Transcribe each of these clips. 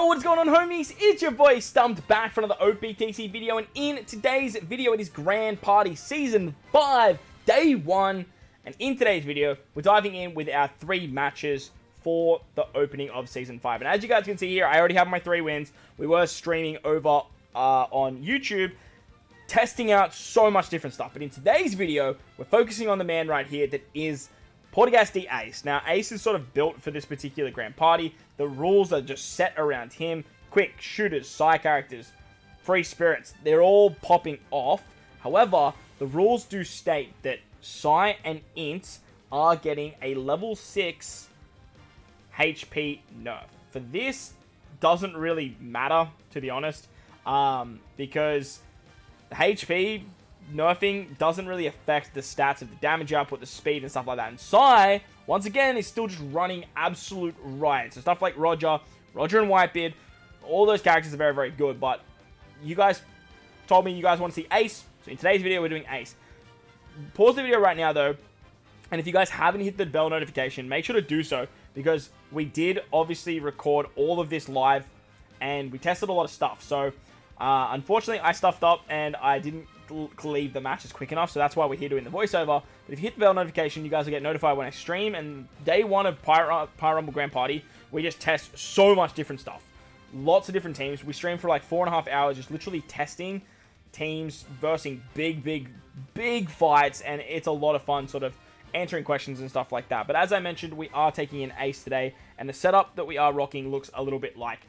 Yo, what's going on, homies? It's your boy StumpD back for another OPTC video, and in today's video, it is Grand Party Season 5, Day 1, and in today's video, we're diving in with our 3 matches for the opening of Season 5, and as you guys can see here, I already have my 3 wins. We were streaming over on YouTube, testing out so much different stuff, but in today's video, we're focusing on the man right here that is Portuguese Ace. Now, Ace is sort of built for this particular Grand Party. The rules are just set around him. Quick, shooters, side characters, free spirits, they're all popping off. However, the rules do state that Psy and Int are getting a level 6 HP nerf. For this, doesn't really matter, to be honest, because the HP nerfing doesn't really affect the stats of the damage output, the speed, and stuff like that. And Psy, once again, is still just running absolute riot. So stuff like Roger and Whitebeard, all those characters are very, very good. But you guys told me you guys want to see Ace, so in today's video, we're doing Ace. Pause the video right now, though, and if you guys haven't hit the bell notification, make sure to do so, because we did obviously record all of this live, and we tested a lot of stuff. So, unfortunately, I stuffed up, and I didn't leave the matches quick enough, so that's why we're here doing the voiceover. But if you hit the bell notification, you guys will get notified when I stream. And day 1 of Pyro Rumble Grand Party, we just test so much different stuff, lots of different teams. We stream for like 4.5 hours, just literally testing teams versus big fights, and it's a lot of fun, sort of answering questions and stuff like that. But as I mentioned, we are taking in Ace today, and the setup that we are rocking looks a little bit like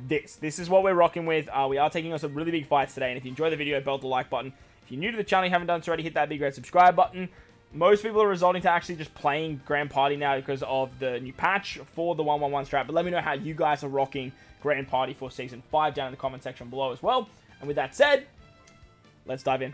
this is what we're rocking with. We are taking on some really big fights today, and if you enjoy the video, belt the like button. If you're new to the channel, you haven't done so already, hit that big red subscribe button. Most people are resorting to actually just playing Grand Party now because of the new patch for the 1-1-1 strat, but let me know how you guys are rocking Grand Party for Season 5 down in the comment section below as well. And with that said, let's dive in.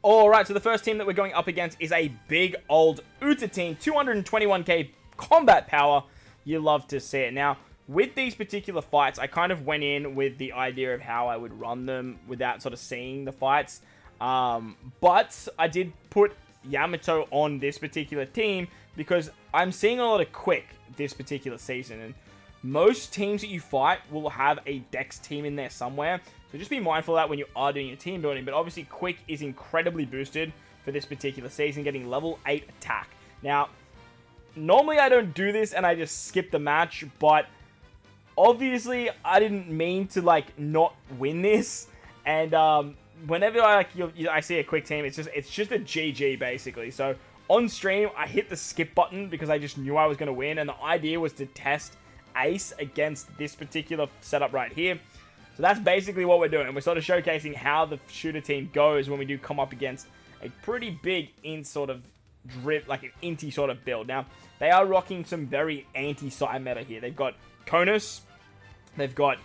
Alright, so the first team that we're going up against is a big old Uta team, 221k combat power. You love to see it. Now, with these particular fights, I kind of went in with the idea of how I would run them without sort of seeing the fights. But I did put Yamato on this particular team because I'm seeing a lot of Quick this particular season. And most teams that you fight will have a Dex team in there somewhere. So just be mindful of that when you are doing your team building. But obviously, Quick is incredibly boosted for this particular season, getting level 8 attack. Now, normally I don't do this and I just skip the match, but obviously, I didn't mean to, like, not win this, and, whenever I see a Quick team, it's just a GG, basically. So, on stream, I hit the skip button because I just knew I was going to win, and the idea was to test Ace against this particular setup right here. So, that's basically what we're doing. We're sort of showcasing how the shooter team goes when we do come up against a pretty big sort of drip, like an inty sort of build. Now, they are rocking some very anti-Psy meta here. They've got Konus, they've got,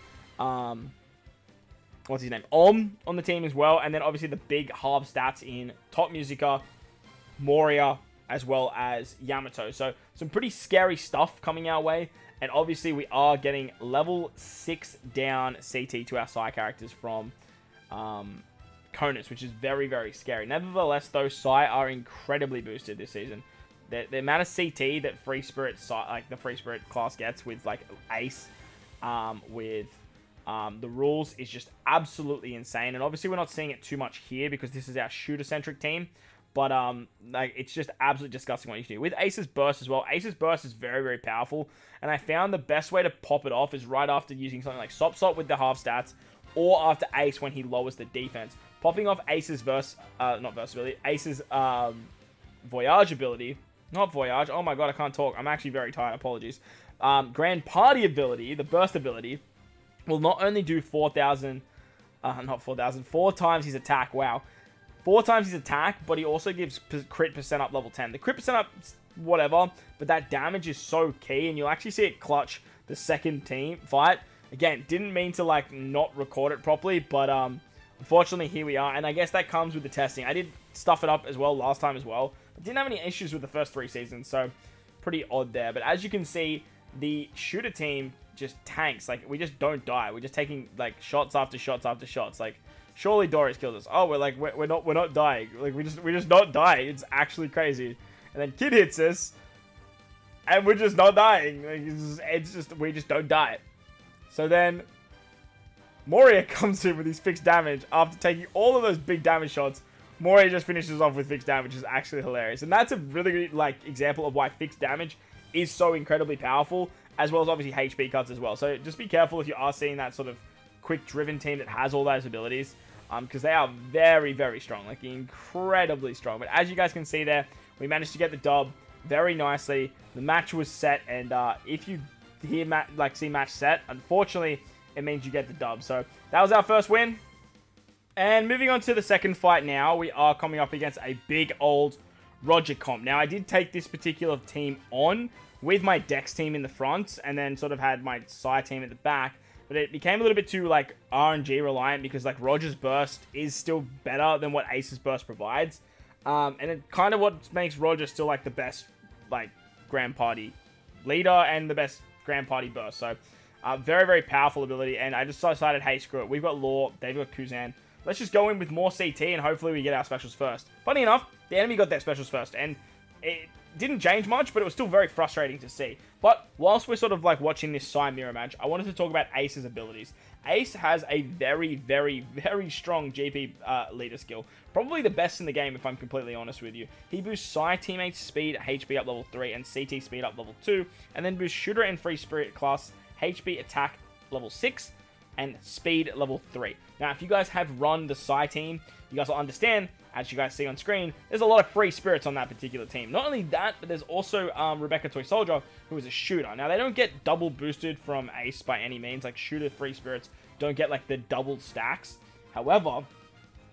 what's his name, on the team as well. And then obviously the big half stats in Top Musica, Moria, as well as Yamato. So some pretty scary stuff coming our way. And obviously we are getting level 6 down CT to our side characters from Konus, which is very, very scary. Nevertheless, those Psy are incredibly boosted this season. The amount of CT that Free Spirit, like the Free Spirit class gets with like Ace, with the rules is just absolutely insane. And obviously we're not seeing it too much here because this is our shooter-centric team. But like it's just absolutely disgusting what you can do. With Ace's Burst as well, Ace's Burst is very, very powerful. And I found the best way to pop it off is right after using something like Sop with the half stats, or after Ace when he lowers the defense. Popping off Ace's Ace's Voyage ability. Not Voyage, oh my god, I can't talk. I'm actually very tired, apologies. Grand Party ability, the Burst ability, will not only do 4 times his attack, wow. 4 times his attack, but he also gives crit percent up level 10. The crit percent up, whatever, but that damage is so key, and you'll actually see it clutch the second team fight. Again, didn't mean to, like, not record it properly, but, unfortunately, here we are, and I guess that comes with the testing. I did stuff it up as well last time as well, but didn't have any issues with the first 3 seasons, so pretty odd there. But as you can see, the shooter team just tanks. Like, we just don't die. We're just taking, like, shots after shots after shots. Like, surely Doris kills us. Oh, we're not dying. Like, we just not die. It's actually crazy. And then Kid hits us, and we're just not dying. Like, we just don't die. So then Moria comes in with his fixed damage after taking all of those big damage shots. Moria just finishes off with fixed damage, which is actually hilarious. And that's a really good example of why fixed damage is so incredibly powerful, as well as obviously HP cuts as well. So just be careful if you are seeing that sort of quick driven team that has all those abilities, because they are very, very strong, like incredibly strong. But as you guys can see there, we managed to get the dub very nicely. The match was set, and if you hear see match set, unfortunately, it means you get the dub. So that was our first win. And moving on to the second fight now, we are coming up against a big old Roger comp. Now, I did take this particular team on with my Dex team in the front, and then sort of had my Psy team at the back. But it became a little bit too, like, RNG reliant, because, like, Roger's burst is still better than what Ace's burst provides. And it kind of what makes Roger still, like, the best, like, Grand Party leader and the best Grand Party burst. So, very, very powerful ability. And I just decided, hey, screw it. We've got Law, they've got Kuzan. Let's just go in with more CT, and hopefully we get our specials first. Funny enough, the enemy got their specials first, and it didn't change much, but it was still very frustrating to see. But whilst we're sort of like watching this Psy mirror match, I wanted to talk about Ace's abilities. Ace has a very, very, very strong GP leader skill. Probably the best in the game, if I'm completely honest with you. He boosts Psy teammates speed, HP up level 3, and CT speed up level 2, and then boosts Shooter and Free Spirit class HP attack level 6, and speed level 3. Now, if you guys have run the Psy team, you guys will understand, as you guys see on screen, there's a lot of free spirits on that particular team. Not only that, but there's also Rebecca Toy Soldier, who is a shooter. Now, they don't get double boosted from Ace by any means. Like, shooter free spirits don't get, like, the double stacks. However,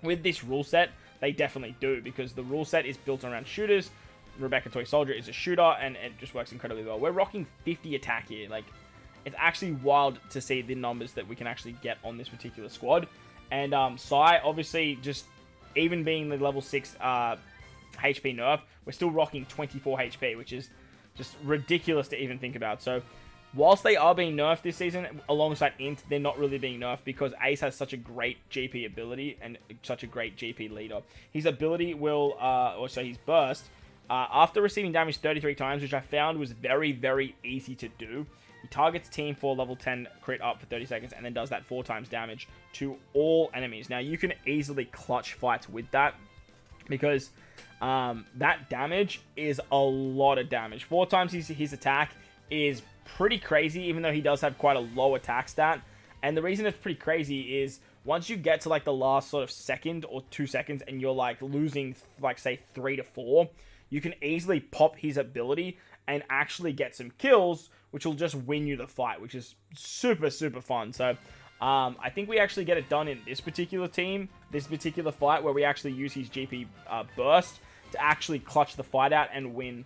with this rule set, they definitely do, because the rule set is built around shooters. Rebecca Toy Soldier is a shooter, and it just works incredibly well. We're rocking 50 attack here. Like, it's actually wild to see the numbers that we can actually get on this particular squad. And Psy, obviously, just even being the level 6 HP nerf, we're still rocking 24 HP, which is just ridiculous to even think about. So, whilst they are being nerfed this season, alongside Int, they're not really being nerfed because Ace has such a great GP ability and such a great GP leader. His ability will, his burst, after receiving damage 33 times, which I found was very, very easy to do. He targets team for level 10 crit up for 30 seconds and then does that 4 times damage to all enemies. Now, you can easily clutch fights with that because that damage is a lot of damage. 4 times his attack is pretty crazy, even though he does have quite a low attack stat. And the reason it's pretty crazy is once you get to like the last sort of second or 2 seconds and you're like losing like say 3 to 4, you can easily pop his ability and actually get some kills, which will just win you the fight, which is super, super fun. So, I think we actually get it done in this particular team, this particular fight, where we actually use his GP burst to actually clutch the fight out and win.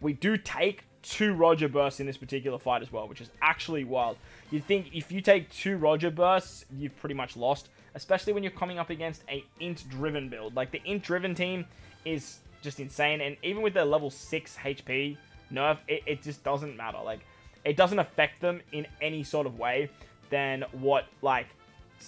We do take 2 Roger bursts in this particular fight as well, which is actually wild. You'd think if you take 2 Roger bursts, you've pretty much lost, especially when you're coming up against a int-driven build. Like, the int-driven team is just insane, and even with their level 6 HP nerf, it just doesn't matter. Like, it doesn't affect them in any sort of way than what, like,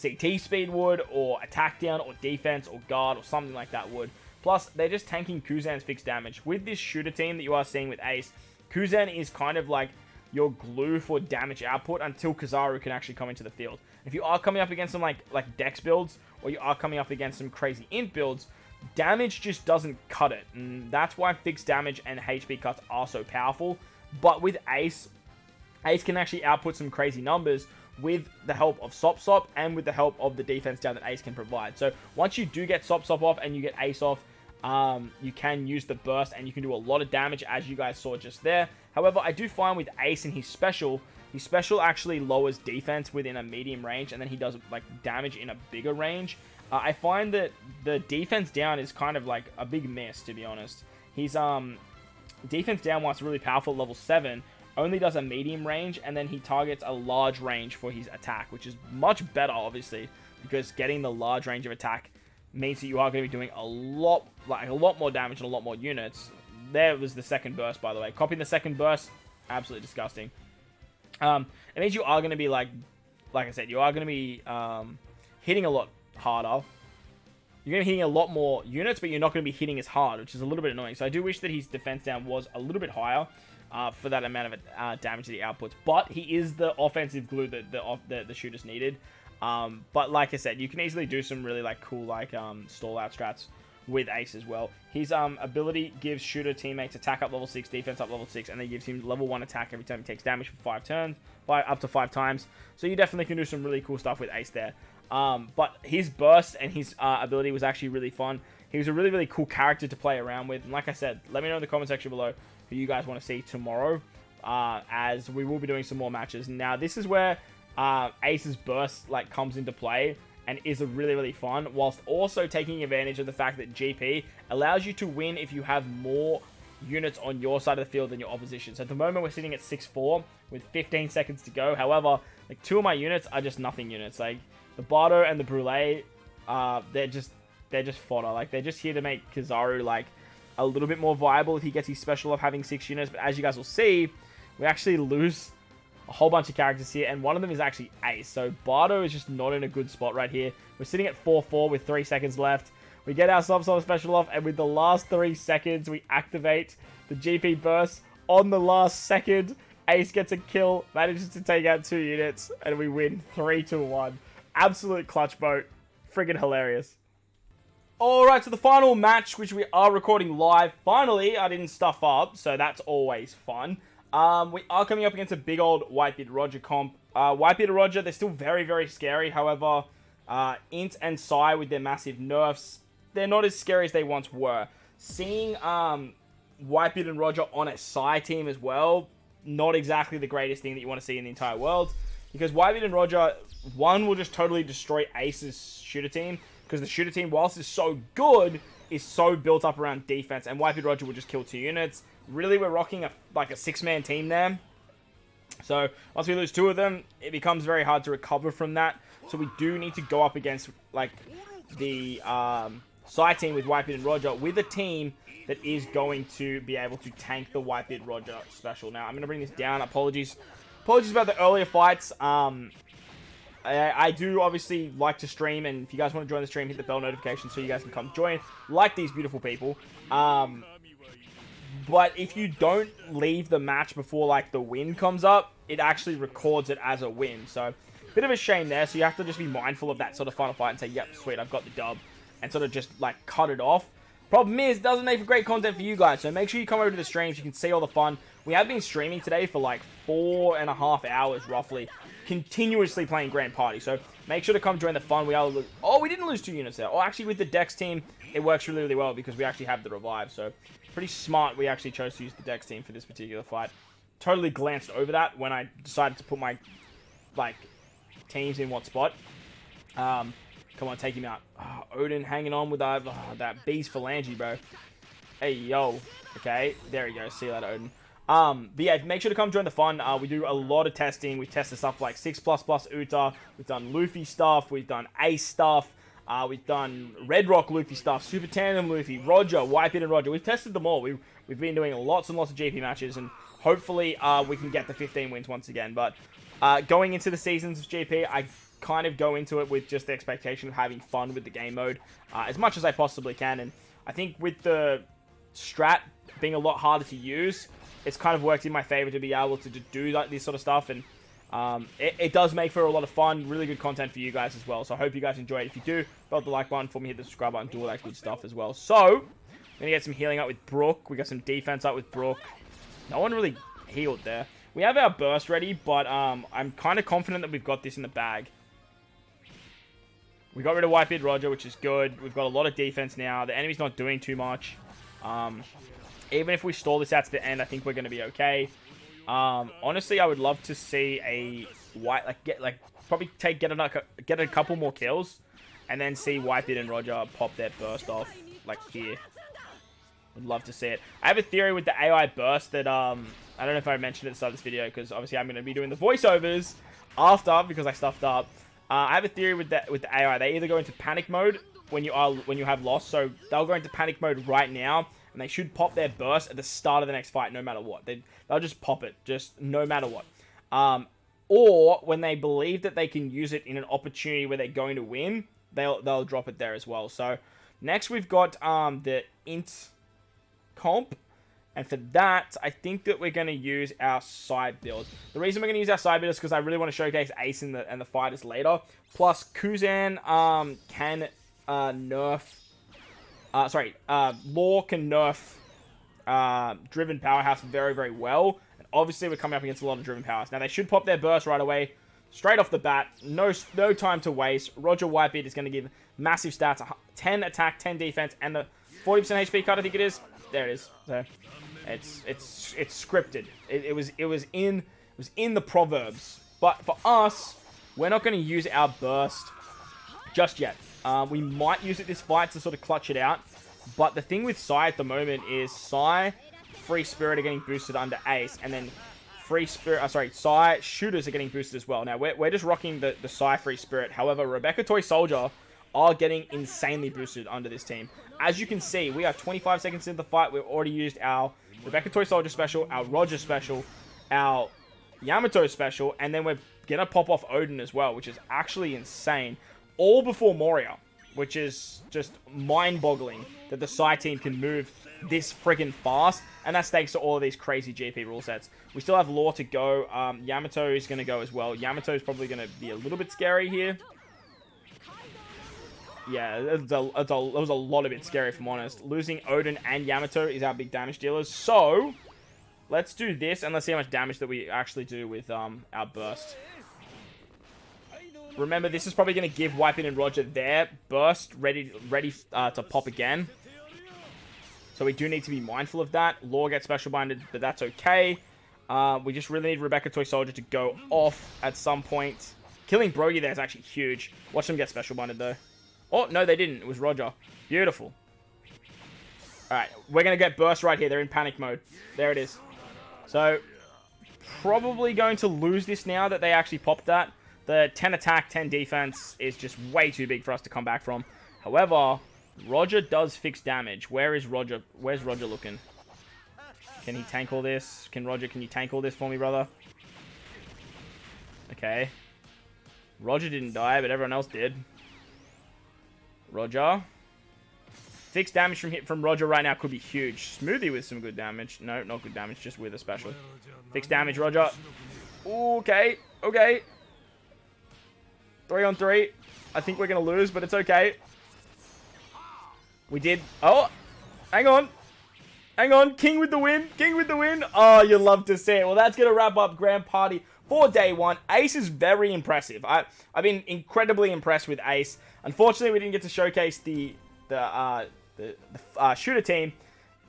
CT speed would, or attack down, or defense, or guard, or something like that would. Plus, they're just tanking Kuzan's fixed damage. With this shooter team that you are seeing with Ace, Kuzan is kind of like your glue for damage output until Kizaru can actually come into the field. If you are coming up against some, like Dex builds, or you are coming up against some crazy int builds, damage just doesn't cut it. And that's why fixed damage and HP cuts are so powerful. But with Ace, Ace can actually output some crazy numbers with the help of Sop and with the help of the defense down that Ace can provide. So once you do get Sop off and you get Ace off, you can use the burst and you can do a lot of damage, as you guys saw just there. However, I do find with Ace and his special actually lowers defense within a medium range, and then he does like damage in a bigger range. I find that the defense down is kind of like a big miss, to be honest. His defense down, whilst really powerful at level 7, only does a medium range, and then he targets a large range for his attack, which is much better, obviously, because getting the large range of attack means that you are going to be doing a lot more damage and a lot more units. There was the second burst, by the way. Copying the second burst, absolutely disgusting. It means you are going to be like I said, you are going to be hitting a lot harder. You're going to be hitting a lot more units, but you're not going to be hitting as hard, which is a little bit annoying. So I do wish that his defense down was a little bit higher. for that amount of damage that he outputs. But he is the offensive glue that the shooters needed. But like I said, you can easily do some really like cool like stall out strats with Ace as well. His ability gives shooter teammates attack up level 6, defense up level 6, and then gives him level 1 attack every time he takes damage for 5 turns, up to 5 times. So you definitely can do some really cool stuff with Ace there. But his burst and his ability was actually really fun. He was a really, really cool character to play around with. And like I said, let me know in the comment section below who you guys want to see tomorrow, as we will be doing some more matches. Now, this is where Ace's burst like comes into play and is a really, really fun, whilst also taking advantage of the fact that GP allows you to win if you have more units on your side of the field than your opposition. So at the moment, we're sitting at 6-4 with 15 seconds to go. However, like 2 of my units are just nothing units. Like the Bardo and the Brule, they're just fodder. Like they're just here to make Kizaru like a little bit more viable if he gets his special of having 6 units. But as you guys will see, we actually lose a whole bunch of characters here, and one of them is actually Ace. So Bardo is just not in a good spot right here. We're sitting at 4-4 with 3 seconds left. We get our sub special off, and with the last 3 seconds, we activate the GP burst. On the last second, Ace gets a kill, manages to take out 2 units, and we win 3-1. Absolute clutch boat. Friggin' hilarious. Alright, so the final match, which we are recording live. Finally, I didn't stuff up, so that's always fun. We are coming up against a big old Whitebeard Roger comp. Whitebeard Roger, they're still very, very scary. However, Int and Psy with their massive nerfs, they're not as scary as they once were. Seeing Whitebeard and Roger on a Psy team as well, not exactly the greatest thing that you want to see in the entire world. Because Whitebeard and Roger, one will just totally destroy Ace's shooter team. Because the shooter team, whilst it's so good, is so built up around defense. And Whitebeard Roger will just kill 2 units. Really, we're rocking a 6-man team there. So, once we lose 2 of them, it becomes very hard to recover from that. So, we do need to go up against, like, the Psy team with Whitebeard and Roger with a team that is going to be able to tank the Whitebeard Roger special. Now, I'm going to bring this down. Apologies about the earlier fights. I do obviously like to stream, and if you guys want to join the stream, hit the bell notification so you guys can come join, like these beautiful people. But if you don't leave the match before, like, the win comes up, it actually records it as a win. So, bit of a shame there. So, you have to just be mindful of that sort of final fight and say, yep, sweet, I've got the dub. And sort of just, like, cut it off. Problem is, it doesn't make for great content for you guys. So, make sure you come over to the streams. You can see all the fun. We have been streaming today for, like, 4.5 hours, roughly. Continuously playing Grand Party. So, make sure to come join the fun. We didn't lose 2 units there. Oh, actually, with the Dex team, it works really, really well because we actually have the revive. So, pretty smart we actually chose to use the Dex team for this particular fight. Totally glanced over that when I decided to put my, like, teams in what spot. Come on, take him out. Oh, Odin hanging on with that beast phalange, bro. Hey, yo. Okay, there we go. See you later, Odin. But yeah, make sure to come join the fun. We do a lot of testing. We've tested stuff like 6++ Uta. We've done Luffy stuff. We've done Ace stuff. We've done Red Rock Luffy stuff, Super Tandem Luffy, Roger, Whitebeard and Roger. We've tested them all. We've been doing lots and lots of GP matches, and hopefully we can get the 15 wins once again. But going into the seasons of GP, I kind of go into it with just the expectation of having fun with the game mode as much as I possibly can. And I think with the strat being a lot harder to use, it's kind of worked in my favor to be able to do like this sort of stuff. And it does make for a lot of fun, really good content for you guys as well. So I hope you guys enjoy it. If you do, belt the like button for me, hit the subscribe button, do all that good stuff as well. So, we're going to get some healing up with Brook. We got some defense up with Brook. No one really healed there. We have our burst ready, but I'm kind of confident that we've got this in the bag. We got rid of Whitebeard Roger, which is good. We've got a lot of defense now. The enemy's not doing too much. Even if we stall this out to the end, I think we're going to be okay. Honestly, I would love to see a get a couple more kills, and then see Whitebeard and Roger pop their burst off like here. Would love to see it. I have a theory with the AI burst that I don't know if I mentioned it at the start of this video, because obviously I'm going to be doing the voiceovers after because I stuffed up. I have a theory with the AI. They either go into panic mode when you have lost, so they'll go into panic mode right now. And they should pop their burst at the start of the next fight, no matter what. They'll just pop it, just no matter what. Or when they believe that they can use it in an opportunity where they're going to win, they'll drop it there as well. So next we've got the Int comp. And for that, I think that we're going to use our side build. The reason we're going to use our side build is because I really want to showcase Ace and the fighters later. Plus, Kuzan can nerf... Law can nerf Driven Powerhouse very, very well. And obviously, we're coming up against a lot of Driven Powerhouse. Now, they should pop their burst right away. Straight off the bat. No time to waste. Roger Whitebeard is going to give massive stats. 10 attack, 10 defense, and the 40% HP cut, I think it is. There it is. So, it's scripted. It was in the proverbs. But for us, we're not going to use our burst just yet. We might use it this fight to sort of clutch it out. But the thing with Sai at the moment is Sai, Free Spirit are getting boosted under Ace, and then Sai shooters are getting boosted as well. Now we're just rocking the Sai Free Spirit. However, Rebecca Toy Soldier are getting insanely boosted under this team. As you can see, we are 25 seconds into the fight. We've already used our Rebecca Toy Soldier special, our Roger special, our Yamato special, and then we're gonna pop off Odin as well, which is actually insane. All before Moria, which is just mind-boggling that the Sai team can move this friggin' fast, and that's thanks to all of these crazy GP rule sets. We still have Law to go. Yamato is going to go as well. Yamato is probably going to be a little bit scary here. Yeah, it was a lot of it scary, if I'm honest. Losing Odin and Yamato is our big damage dealers. So, let's do this, and let's see how much damage that we actually do with our burst. Remember, this is probably going to give Whitebeard and Roger their burst ready to pop again. So we do need to be mindful of that. Law gets special binded, but that's okay. We just really need Rebecca Toy Soldier to go off at some point. Killing Brogy there is actually huge. Watch them get special binded, though. Oh, no, they didn't. It was Roger. Beautiful. Alright, we're going to get burst right here. They're in panic mode. There it is. So, probably going to lose this now that they actually popped that. The 10 attack, 10 defense is just way too big for us to come back from. However, Roger does fix damage. Where is Roger? Where's Roger looking? Can he tank all this? Can you tank all this for me, brother? Okay. Roger didn't die, but everyone else did. Roger. Fixed damage from Roger right now could be huge. Smoothie with some good damage. No, not good damage, just with a special. Fixed damage, Roger. Okay, okay. 3-on-3. I think we're going to lose, but it's okay. We did. Oh, hang on. Hang on. King with the win. King with the win. Oh, you love to see it. Well, that's going to wrap up Grand Party for day one. Ace is very impressive. I've been incredibly impressed with Ace. Unfortunately, we didn't get to showcase the shooter team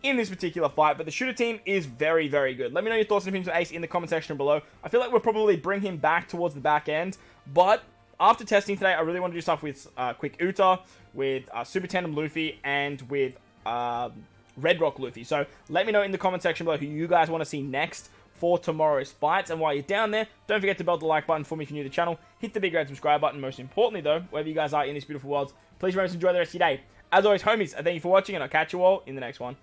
in this particular fight, but the shooter team is very, very good. Let me know your thoughts and opinions on Ace in the comment section below. I feel like we'll probably bring him back towards the back end, but after testing today, I really want to do stuff with Quick Uta, with Super Tandem Luffy, and with Red Rock Luffy. So let me know in the comment section below who you guys want to see next for tomorrow's fights. And while you're down there, don't forget to belt the like button for me if you're new to the channel. Hit the big red subscribe button. Most importantly, though, wherever you guys are in this beautiful world, please remember to enjoy the rest of your day. As always, homies, I thank you for watching, and I'll catch you all in the next one.